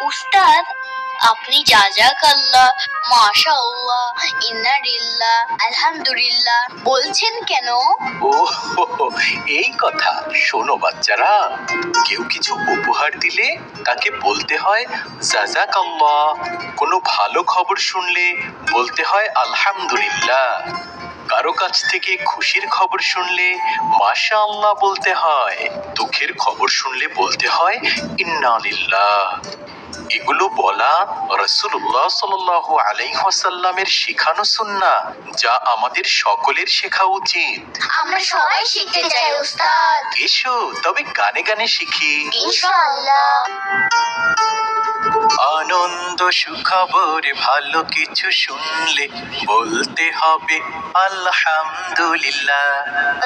উস্তাদ, আপনি জাযাকাল্লাহ, মাশাআল্লাহ, ইন্নালিল্লাহ, আলহামদুলিল্লাহ বলছেন কেন? ও এই কথা। শোনো বাচ্চারা, কেউ কিছু উপহার দিলে তাকে বলতে হয় জাযাকাল্লাহ। কোনো ভালো খবর শুনলে বলতে হয় আলহামদুলিল্লাহ। কারো কাছ থেকে খুশির খবর শুনলে মাশাআল্লাহ বলতে হয়। দুঃখের খবর শুনলে বলতে হয় ইন্নালিল্লাহ। এগুলো বলা রাসূলুল্লাহ সাল্লাল্লাহু আলাইহি ওয়াসাল্লামের শিখানো সুন্নাহ, যা আমাদের সকলের শেখা উচিত। আমরা সবাই শিখতে চাই উস্তাদ। এসো তবে গানে গানে শিখি। ইনশাআল্লাহ। আনন্দ সুখবর ভালো কিছু শুনলে বলতে হবে আলহামদুলিল্লাহ।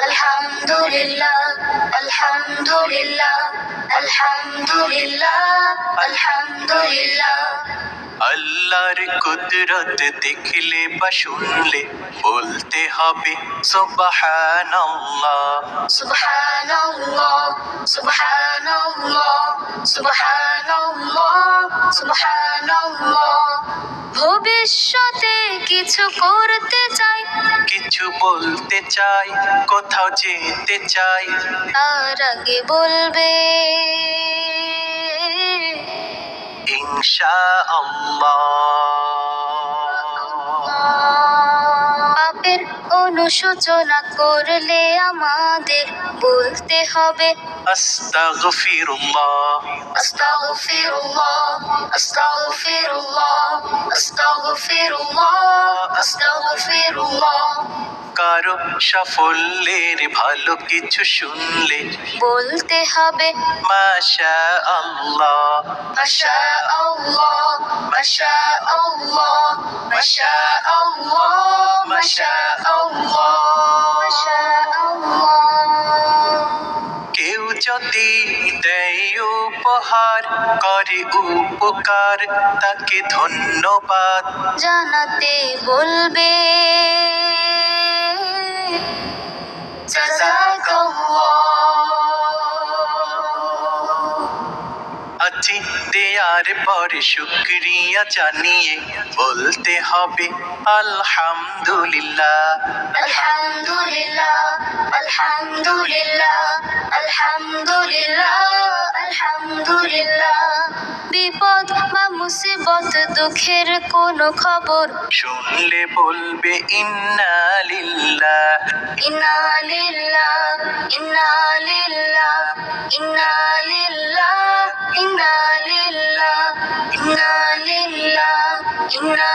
আলহামদুলিল্লাহ, আলহামদুলিল্লাহ, আলহামদুলিল্লাহ, আলহামদুলিল্লাহ। আল্লাহর কুদরত দেখলে বা শুনলে বলতে হবে সুবহানাল্লাহ। সুবহানাল্লাহ, সুবহানাল্লাহ, সুবহানাল্লাহ, সুবহানাল্লাহ। ভবিষ্যতে কিছু করতে চাই, কিছু বলতে চাই, কোথাও যেতে চাই, তার আগে বলবে ইনশাআল্লাহ। পাপের অনুশোচনা করলে আমাদের বলতে হবে আস্তাগফিরুল্লাহ। আস্তাগফিরুল্লাহ, আস্তাগফিরুল্লাহ, আস্তাগফিরুল্লাহ, আস্তাগফিরুল্লাহ। কারো সাফল্যের ভালো কিছু শুনলে বলতে হবে মাশাআল্লাহ। মাশাআল্লাহ, মাশাআল্লাহ, মাশাআল্লাহ, মাশাআল্লাহ, মাশাআল্লাহ। কেউ যদি দেয় উপহার, করে উপকার, তাকে ধন্যবাদ জানাতে বলবে জাযাকাল্লাহ। আছি দেয়ার পরে শুকরিয়া জানিয়ে বলতে হবে আলহামদুলিল্লাহ। আলহামদুলিল্লাহ, আলহামদুলিল্লাহ, আলহামদুলিল্লাহ, আলহামদুলিল্লাহ। বিপদ বা মুসিবত দুঃখের কোনো খবর শুনলে বলবে ইন্না লিল্লাহ। ইন্না লিল্লাহ, ইন্না লিল্লাহ, ইন্না লিল্লাহ, ইন্না লিল্লাহ, ইন্না লিল্লাহ, ইন্না